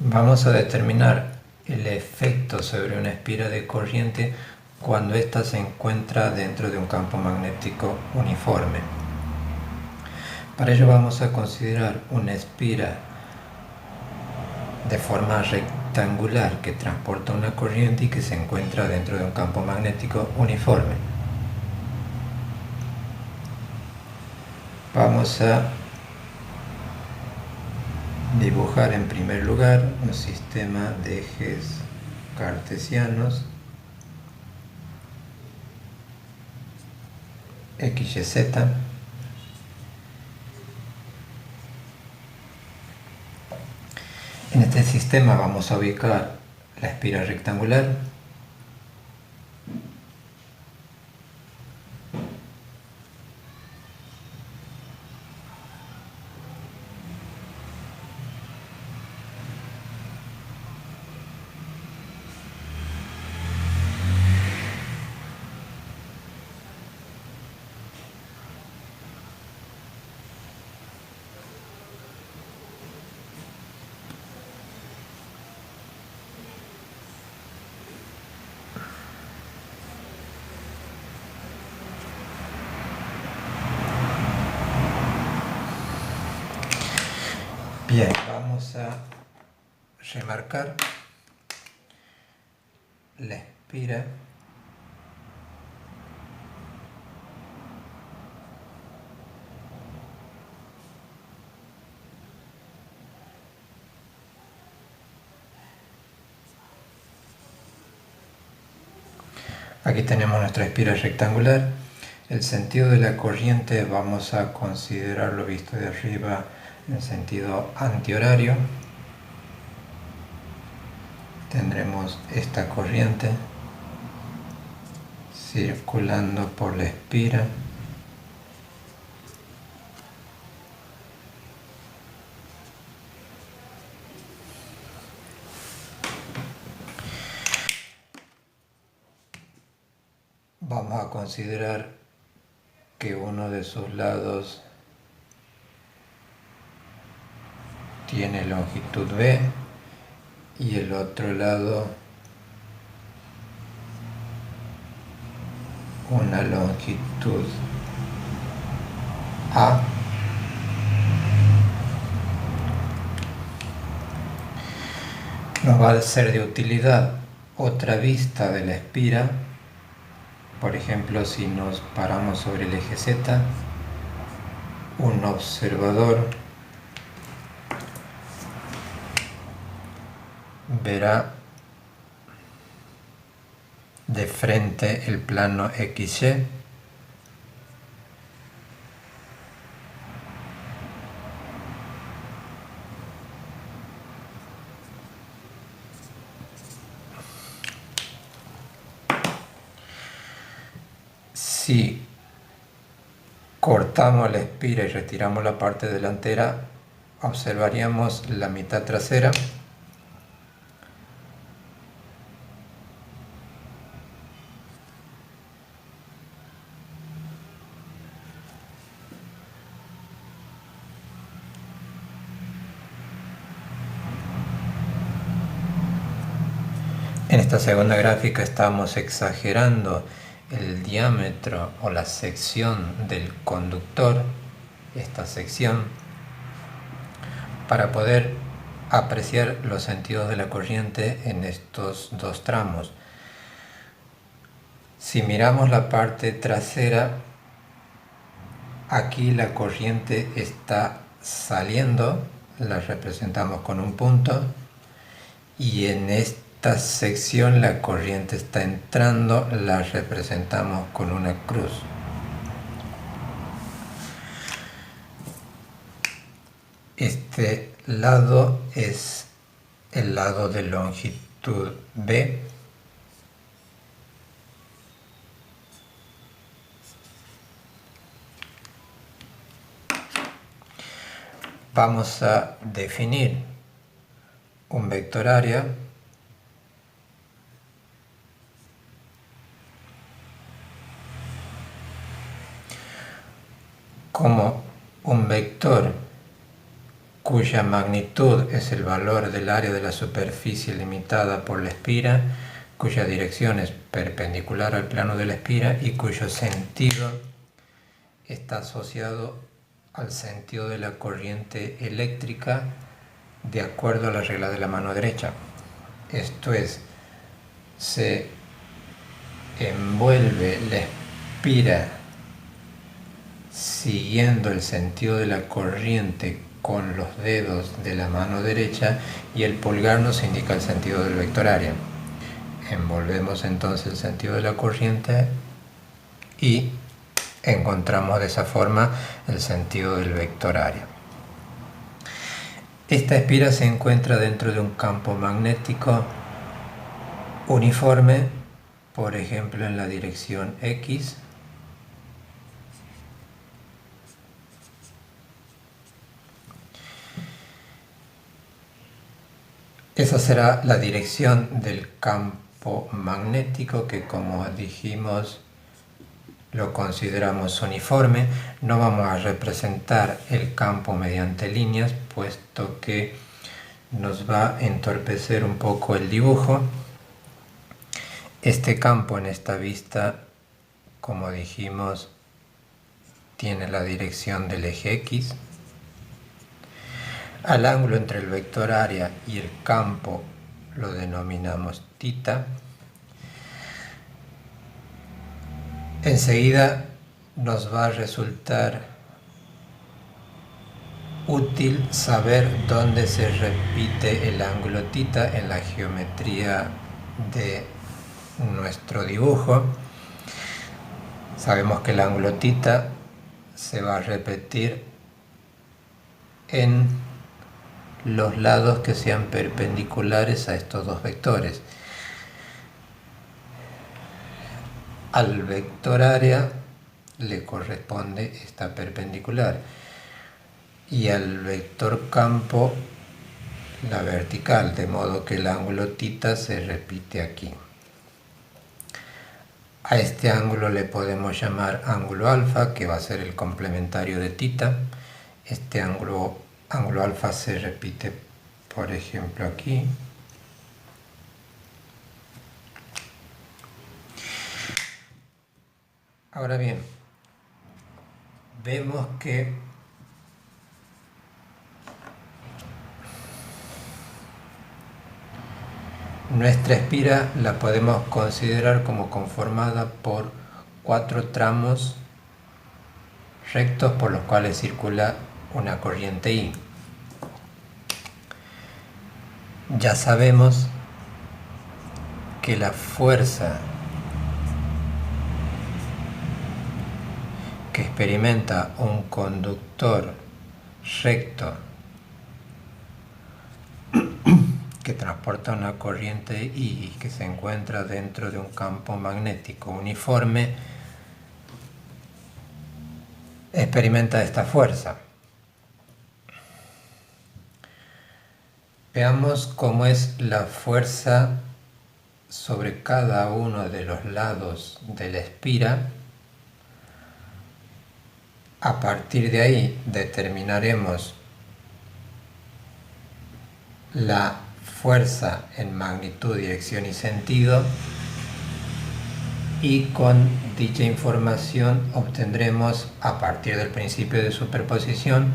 Vamos a determinar el efecto sobre una espira de corriente cuando ésta se encuentra dentro de un campo magnético uniforme. Para ello vamos a considerar una espira de forma rectangular que transporta una corriente y que se encuentra dentro de un campo magnético uniforme. Vamos a dibujar en primer lugar un sistema de ejes cartesianos X, Y, Z. En este sistema vamos a ubicar la espira rectangular, Bien, vamos a remarcar la espira Aquí tenemos nuestra espira rectangular. El sentido de la corriente vamos a considerarlo visto de arriba en sentido antihorario. Tendremos esta corriente circulando por la espira. Vamos a considerar que uno de sus lados tiene longitud B y el otro lado una longitud A. Nos va a ser de utilidad otra vista de la espira. Por ejemplo, si nos paramos sobre el eje Z, un observador verá de frente el plano XY Si cortamos la espira y retiramos la parte delantera, observaríamos la mitad trasera. En esta segunda gráfica estamos exagerando el diámetro o la sección del conductor, esta sección, para poder apreciar los sentidos de la corriente en estos dos tramos. Si miramos la parte trasera, aquí la corriente está saliendo, la representamos con un punto, y en esta sección la corriente está entrando, la representamos con una cruz. Este lado es el lado de longitud B. Vamos a definir un vector área como un vector cuya magnitud es el valor del área de la superficie limitada por la espira, cuya dirección es perpendicular al plano de la espira y cuyo sentido está asociado al sentido de la corriente eléctrica de acuerdo a la regla de la mano derecha. Esto es, se envuelve la espira siguiendo el sentido de la corriente con los dedos de la mano derecha y el pulgar nos indica el sentido del vector área. Envolvemos entonces el sentido de la corriente y encontramos de esa forma el sentido del vector área. Esta espira se encuentra dentro de un campo magnético uniforme, por ejemplo en la dirección X. Esa será la dirección del campo magnético que, como dijimos, lo consideramos uniforme. No vamos a representar el campo mediante líneas, puesto que nos va a entorpecer un poco el dibujo. Este campo en esta vista, como dijimos, tiene la dirección del eje X. Al ángulo entre el vector área y el campo lo denominamos θ. Enseguida nos va a resultar útil saber dónde se repite el ángulo θ en la geometría de nuestro dibujo. Sabemos que el ángulo θ se va a repetir en los lados que sean perpendiculares a estos dos vectores. Al vector área le corresponde esta perpendicular y al vector campo la vertical, de modo que el ángulo θ se repite aquí. A este ángulo le podemos llamar ángulo alfa, que va a ser el complementario de θ. Este ángulo alfa se repite, por ejemplo, aquí. Ahora bien, vemos que nuestra espira la podemos considerar como conformada por 4 tramos rectos por los cuales circula una corriente I. Ya sabemos que la fuerza que experimenta un conductor recto que transporta una corriente I y que se encuentra dentro de un campo magnético uniforme experimenta esta fuerza. Veamos cómo es la fuerza sobre cada uno de los lados de la espira. A partir de ahí determinaremos la fuerza en magnitud, dirección y sentido, y con dicha información obtendremos, a partir del principio de superposición,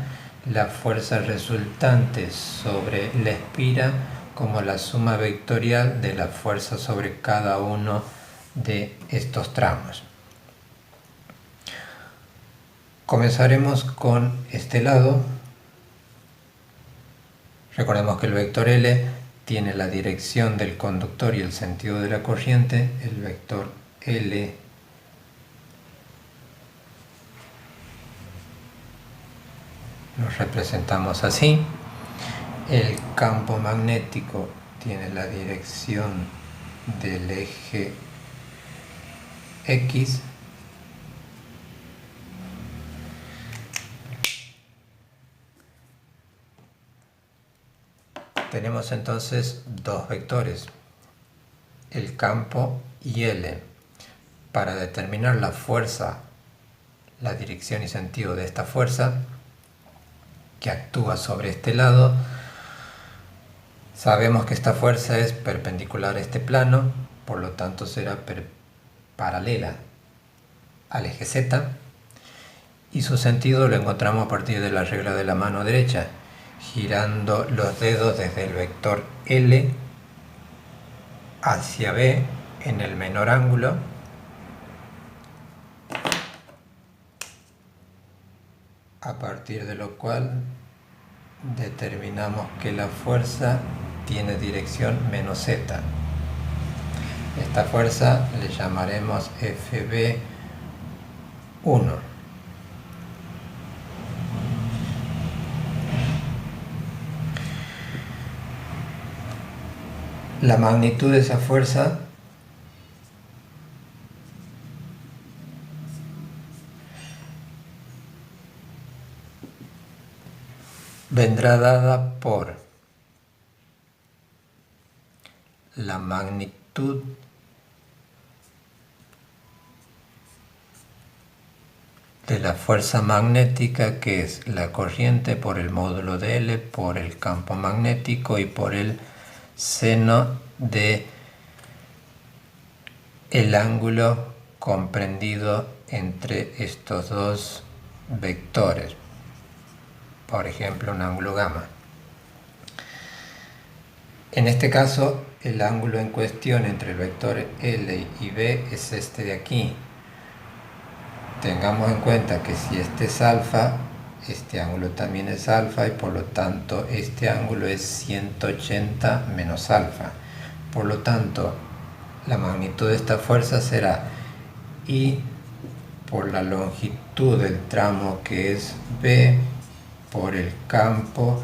la fuerza resultante sobre la espira como la suma vectorial de la fuerza sobre cada uno de estos tramos. Comenzaremos con este lado. Recordemos que el vector L tiene la dirección del conductor y el sentido de la corriente. El vector L lo representamos así. El campo magnético tiene la dirección del eje X. Tenemos entonces dos vectores, el campo y L. Para determinar la fuerza, la dirección y sentido de esta fuerza, que actúa sobre este lado. Sabemos que esta fuerza es perpendicular a este plano, por lo tanto será paralela al eje Z, y su sentido lo encontramos a partir de la regla de la mano derecha, girando los dedos desde el vector L hacia B en el menor ángulo, a partir de lo cual determinamos que la fuerza tiene dirección menos Z. Esta fuerza le llamaremos FB1. La magnitud de esa fuerza vendrá dada por la magnitud de la fuerza magnética, que es la corriente por el módulo de L por el campo magnético y por el seno de el ángulo comprendido entre estos dos vectores, por ejemplo un ángulo gamma. En este caso el ángulo en cuestión entre el vector L y B es este de aquí. Tengamos en cuenta que si este es alfa, este ángulo también es alfa, y por lo tanto este ángulo es 180 menos alfa. Por lo tanto, la magnitud de esta fuerza será I por la longitud del tramo que es B por el campo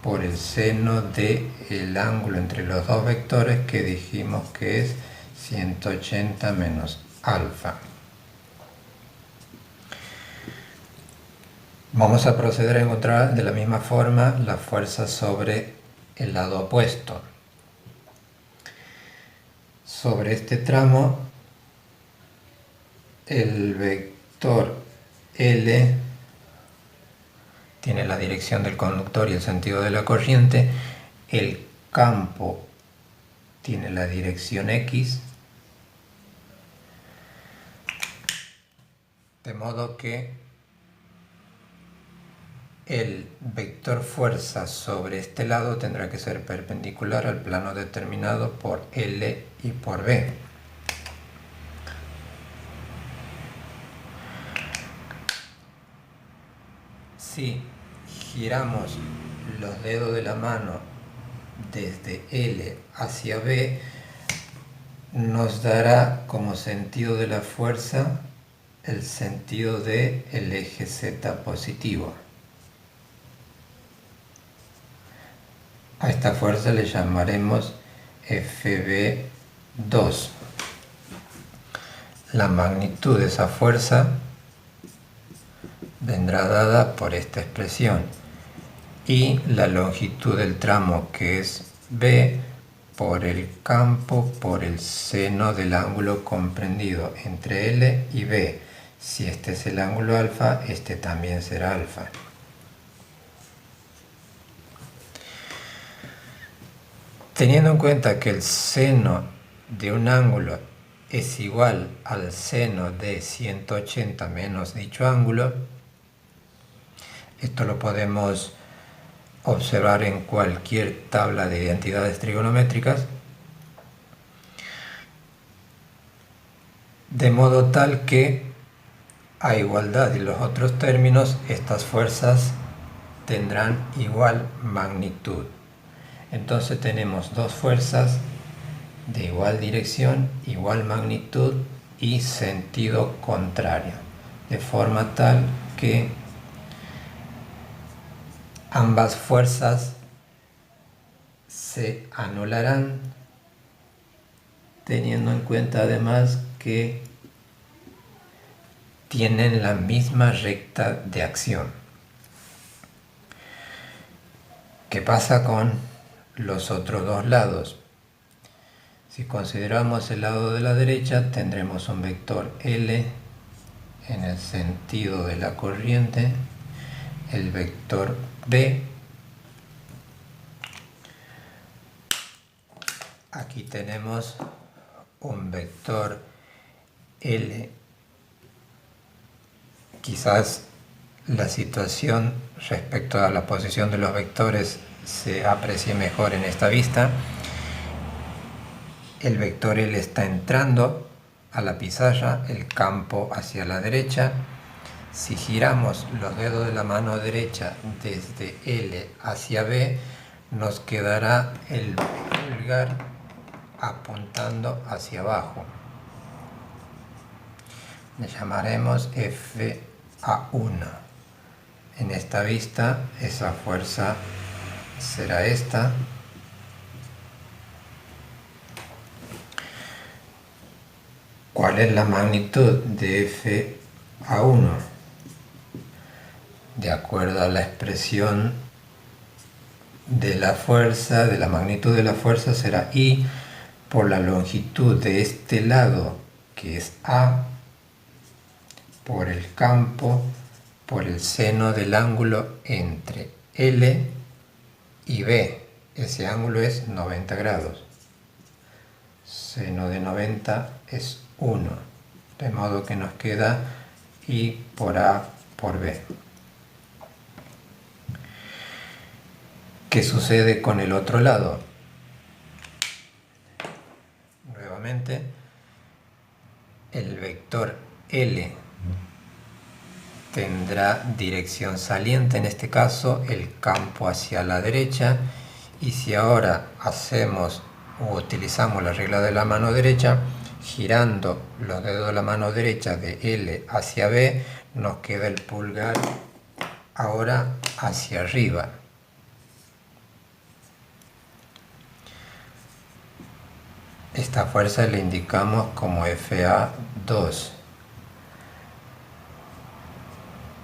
por el seno del ángulo entre los dos vectores, que dijimos que es 180 menos alfa. Vamos a proceder a encontrar de la misma forma la fuerza sobre el lado opuesto. Sobre este tramo, el vector L tiene la dirección del conductor y el sentido de la corriente. El campo tiene la dirección X, de modo que el vector fuerza sobre este lado tendrá que ser perpendicular al plano determinado por L y por B. Si giramos los dedos de la mano desde L hacia B, nos dará como sentido de la fuerza el sentido del eje Z positivo. A esta fuerza le llamaremos FB2. La magnitud de esa fuerza vendrá dada por esta expresión, y la longitud del tramo, que es B, por el campo por el seno del ángulo comprendido entre L y B. Si este es el ángulo alfa, este también será alfa. Teniendo en cuenta que el seno de un ángulo es igual al seno de 180 menos dicho ángulo, esto lo podemos observar en cualquier tabla de identidades trigonométricas, de modo tal que, a igualdad de los otros términos, estas fuerzas tendrán igual magnitud. Entonces tenemos dos fuerzas de igual dirección, igual magnitud y sentido contrario, de forma tal que ambas fuerzas se anularán, teniendo en cuenta además que tienen la misma recta de acción. ¿Qué pasa con los otros dos lados? Si consideramos el lado de la derecha, tendremos un vector L en el sentido de la corriente, el vector B. Aquí tenemos un vector L. Quizás la situación respecto a la posición de los vectores se aprecie mejor en esta vista. El vector L está entrando a la pizarra, el campo hacia la derecha. Si giramos los dedos de la mano derecha desde L hacia B, nos quedará el pulgar apuntando hacia abajo. Le llamaremos FA1. En esta vista, esa fuerza será esta. ¿Cuál es la magnitud de FA1? De acuerdo a la expresión de la fuerza, de la magnitud de la fuerza, será I por la longitud de este lado, que es A, por el campo, por el seno del ángulo entre L y B. Ese ángulo es 90 grados. Seno de 90 es 1. De modo que nos queda I por A por B. ¿Qué sucede con el otro lado? Nuevamente, el vector L tendrá dirección saliente, en este caso el campo hacia la derecha, y si ahora hacemos o utilizamos la regla de la mano derecha, girando los dedos de la mano derecha de L hacia B, nos queda el pulgar ahora hacia arriba. Esta fuerza le indicamos como FA2.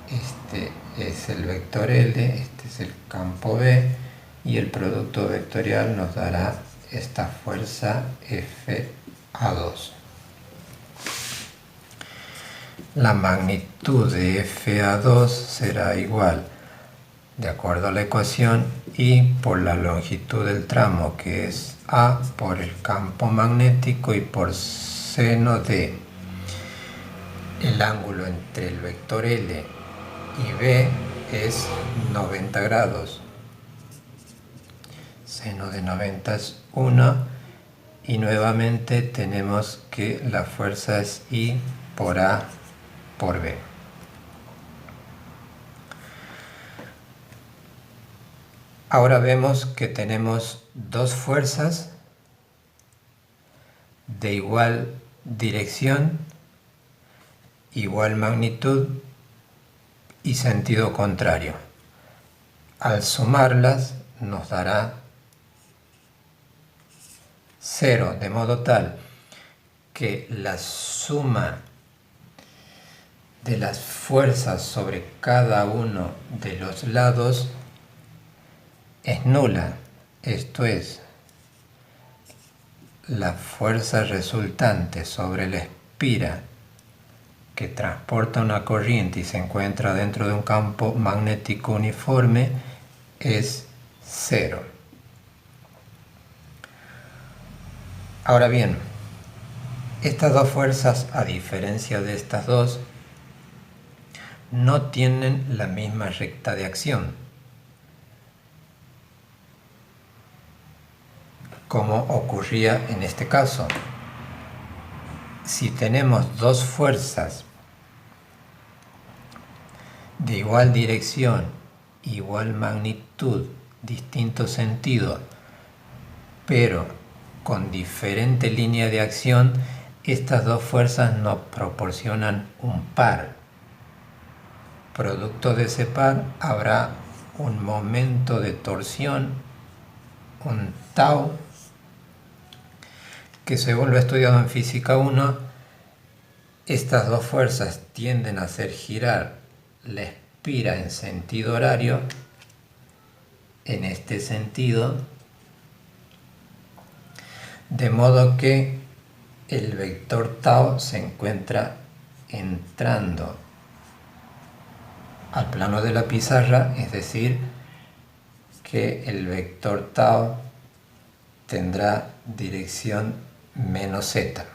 Este es el vector L, este es el campo B, y el producto vectorial nos dará esta fuerza FA2. La magnitud de FA2 será igual, de acuerdo a la ecuación, I por la longitud del tramo, que es A, por el campo magnético y por seno de el ángulo entre el vector L y B es 90 grados. Seno de 90 es 1 y nuevamente tenemos que la fuerza es I por A por B. Ahora vemos que tenemos dos fuerzas de igual dirección, igual magnitud y sentido contrario. Al sumarlas nos dará 0, de modo tal que la suma de las fuerzas sobre cada uno de los lados es nula. Esto es, la fuerza resultante sobre la espira que transporta una corriente y se encuentra dentro de un campo magnético uniforme es 0. Ahora bien, estas dos fuerzas, a diferencia de estas dos, no tienen la misma recta de acción, como ocurría en este caso. Si tenemos dos fuerzas de igual dirección, igual magnitud, distinto sentido, pero con diferente línea de acción, estas dos fuerzas nos proporcionan un par. Producto de ese par habrá un momento de torsión, un tau, que según lo estudiado en Física 1, estas dos fuerzas tienden a hacer girar la espira en sentido horario, en este sentido, de modo que el vector tau se encuentra entrando al plano de la pizarra, es decir, que el vector tau tendrá dirección menos z.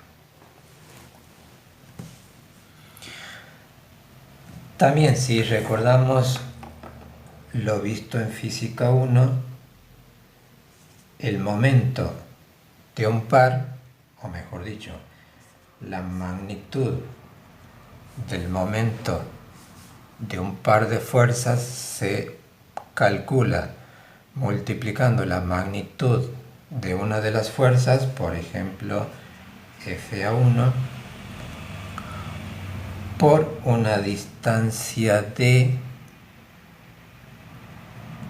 También, si recordamos lo visto en física 1, el momento de un par, o mejor dicho, la magnitud del momento de un par de fuerzas se calcula multiplicando la magnitud de una de las fuerzas, por ejemplo F(A1), por una distancia d,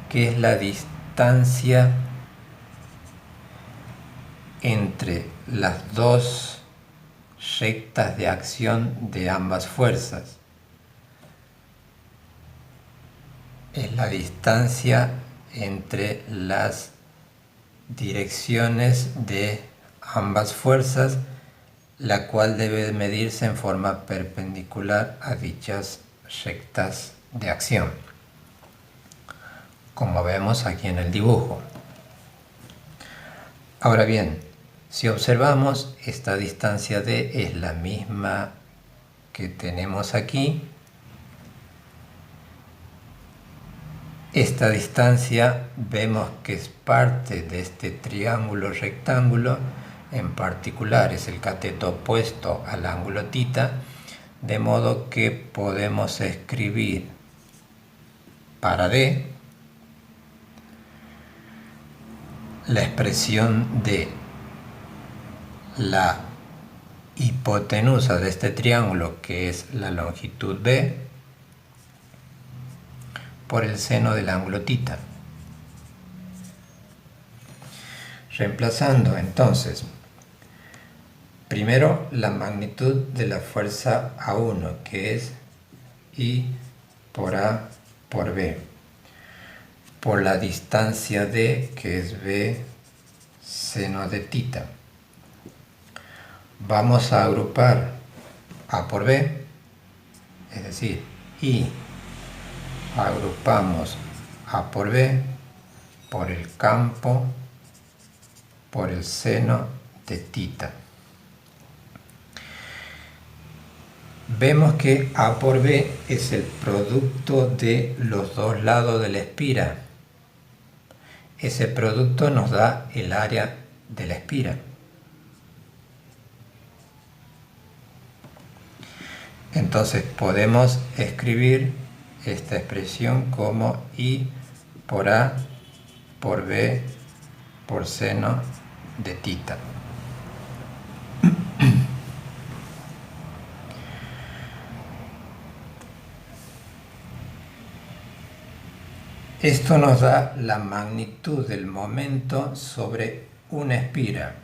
que es la distancia entre las dos rectas de acción de ambas fuerzas. Es la distancia entre las direcciones de ambas fuerzas, la cual debe medirse en forma perpendicular a dichas rectas de acción, como vemos aquí en el dibujo. Ahora bien, si observamos, esta distancia d es la misma que tenemos aquí. Esta distancia vemos que es parte de este triángulo rectángulo, en particular es el cateto opuesto al ángulo θ, de modo que podemos escribir para d la expresión de la hipotenusa de este triángulo, que es la longitud b, por el seno del ángulo θ. Reemplazando entonces, primero la magnitud de la fuerza A1, que es I por A por B, por la distancia d, que es b seno de θ. Vamos a agrupar A por B, es decir, I agrupamos A por B por el campo por el seno de θ. Vemos que A por B es el producto de los dos lados de la espira. Ese producto nos da el área de la espira. Entonces podemos escribir esta expresión como I por A por B por seno de θ. Esto nos da la magnitud del momento sobre una espira.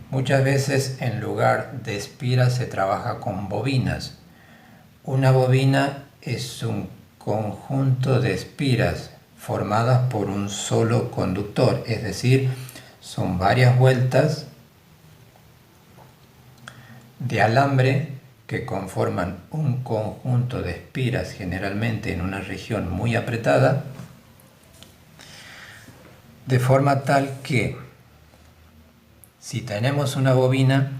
Muchas veces en lugar de espiras se trabaja con bobinas. Una bobina es un conjunto de espiras formadas por un solo conductor, es decir, son varias vueltas de alambre que conforman un conjunto de espiras, generalmente en una región muy apretada, de forma tal que si tenemos una bobina,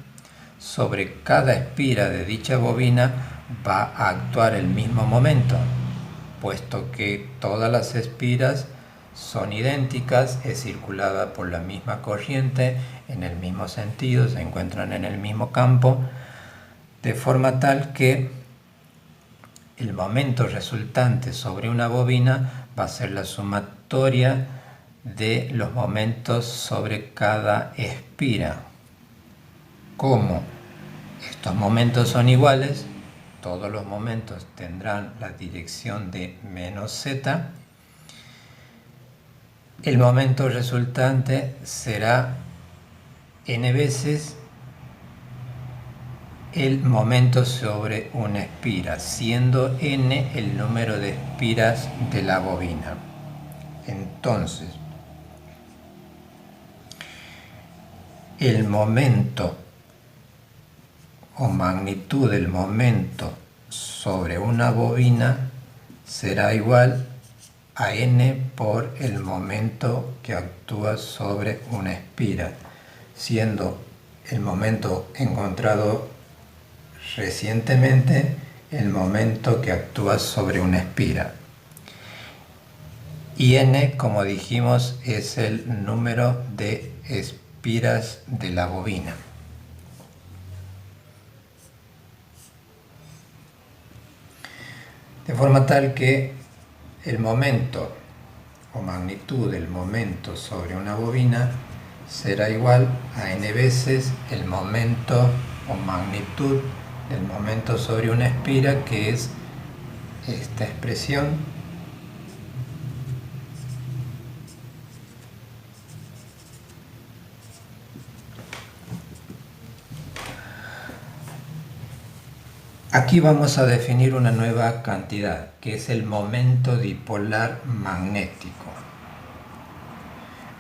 sobre cada espira de dicha bobina va a actuar el mismo momento, puesto que todas las espiras son idénticas, es circulada por la misma corriente, en el mismo sentido, se encuentran en el mismo campo, de forma tal que el momento resultante sobre una bobina va a ser la sumatoria de los momentos sobre cada espira. Como estos momentos son iguales, todos los momentos tendrán la dirección de menos z, el momento resultante será n veces el momento sobre una espira, siendo n el número de espiras de la bobina. Entonces, el momento o magnitud del momento sobre una bobina será igual a n por el momento que actúa sobre una espira, siendo el momento encontrado recientemente el momento que actúa sobre una espira. Y n, como dijimos, es el número de espiras de la bobina. De forma tal que el momento o magnitud del momento sobre una bobina será igual a n veces el momento o magnitud del momento sobre una espira, que es esta expresión Aquí vamos a definir una nueva cantidad, que es el momento dipolar magnético.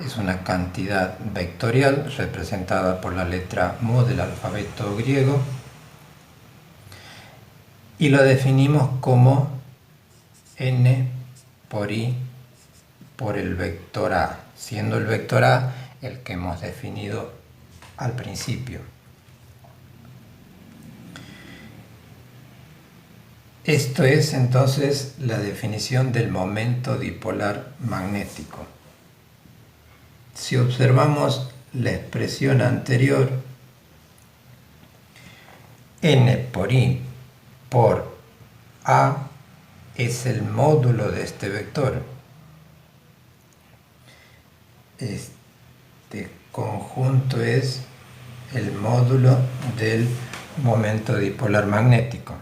Es una cantidad vectorial representada por la letra mu del alfabeto griego y lo definimos como n por i por el vector a, siendo el vector a el que hemos definido al principio. Esto es entonces la definición del momento dipolar magnético. Si observamos la expresión anterior, n por i por a es el módulo de este vector. Este conjunto es el módulo del momento dipolar magnético.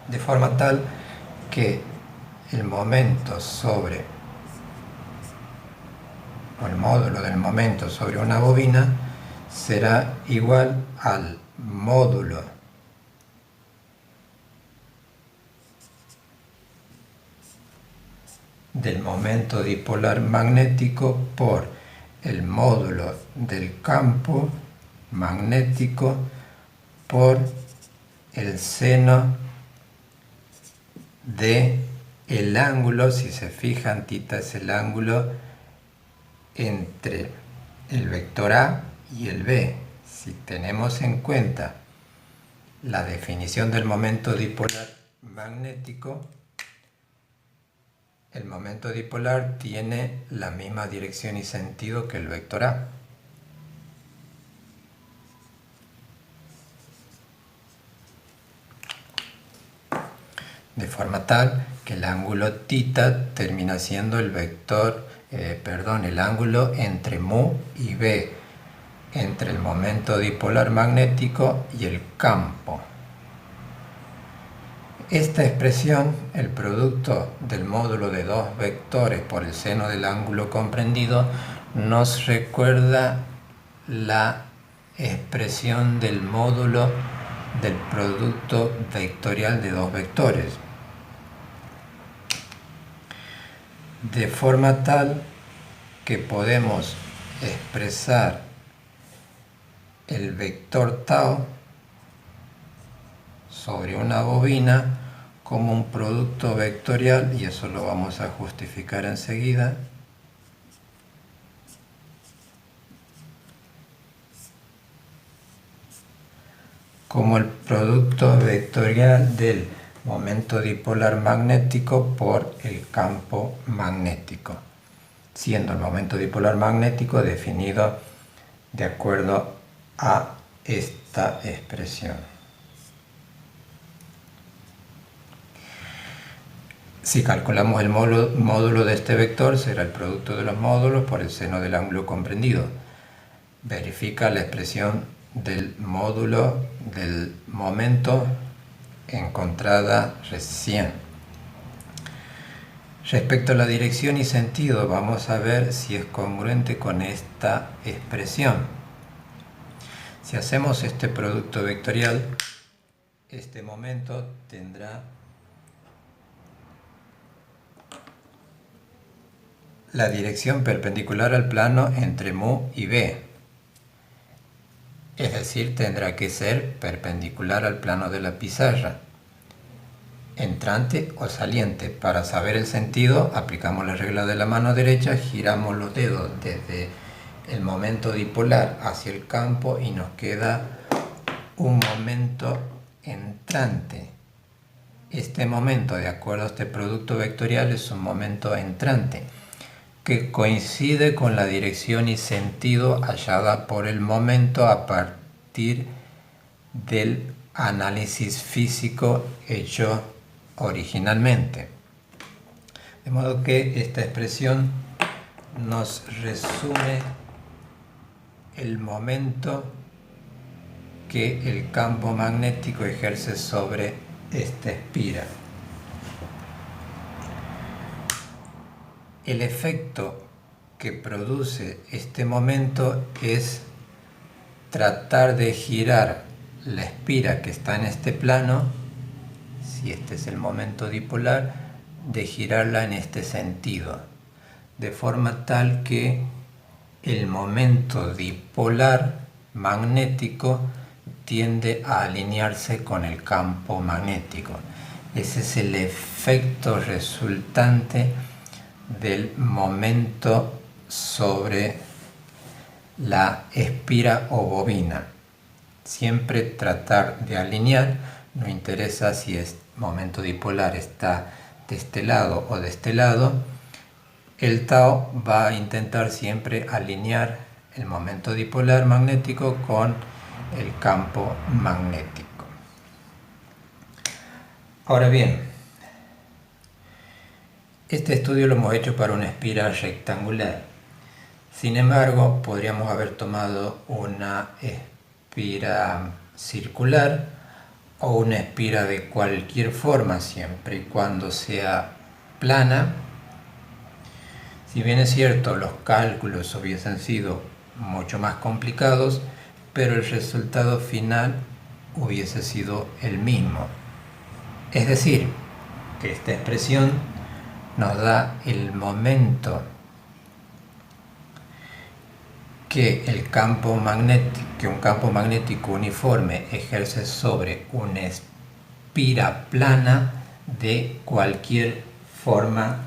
De forma tal que el momento sobre, o el módulo del momento sobre una bobina será igual al módulo del momento dipolar magnético por el módulo del campo magnético por el seno de el ángulo. Si se fijan, θ es el ángulo entre el vector A y el B. Si tenemos en cuenta la definición del momento dipolar magnético, el momento dipolar tiene la misma dirección y sentido que el vector A. De forma tal que el ángulo θ termina siendo el vector, el ángulo entre mu y B, entre el momento dipolar magnético y el campo. Esta expresión, el producto del módulo de dos vectores por el seno del ángulo comprendido, nos recuerda la expresión del módulo del producto vectorial de dos vectores. De forma tal que podemos expresar el vector tau sobre una bobina como un producto vectorial, y eso lo vamos a justificar enseguida, como el producto vectorial del momento dipolar magnético por el campo magnético, siendo el momento dipolar magnético definido de acuerdo a esta expresión. Si calculamos el módulo de este vector, será el producto de los módulos por el seno del ángulo comprendido. Verifica la expresión del módulo del momento encontrada recién. Respecto a la dirección y sentido, vamos a ver si es congruente con esta expresión. Si hacemos este producto vectorial, este momento tendrá la dirección perpendicular al plano entre mu y b, es decir, tendrá que ser perpendicular al plano de la pizarra. entrante o saliente. Para saber el sentido, aplicamos la regla de la mano derecha, giramos los dedos desde el momento dipolar hacia el campo y nos queda un momento entrante. Este momento, de acuerdo a este producto vectorial, es un momento entrante que coincide con la dirección y sentido hallada por el momento a partir del análisis físico hecho originalmente. De modo que esta expresión nos resume el momento que el campo magnético ejerce sobre esta espira. El efecto que produce este momento es tratar de girar la espira que está en este plano, si este es el momento dipolar, de girarla en este sentido, de forma tal que el momento dipolar magnético tiende a alinearse con el campo magnético. Ese es el efecto resultante del momento sobre la espira o bobina. Siempre tratar de alinear, no interesa si el momento dipolar está de este lado o de este lado, el tau va a intentar siempre alinear el momento dipolar magnético con el campo magnético. Ahora bien, este estudio lo hemos hecho para una espira rectangular. Sin embargo, podríamos haber tomado una espira circular o una espira de cualquier forma, siempre y cuando sea plana. Si bien es cierto, los cálculos hubiesen sido mucho más complicados, pero el resultado final hubiese sido el mismo. Es decir, que esta expresión nos da el momento que un campo magnético uniforme ejerce sobre una espira plana de cualquier forma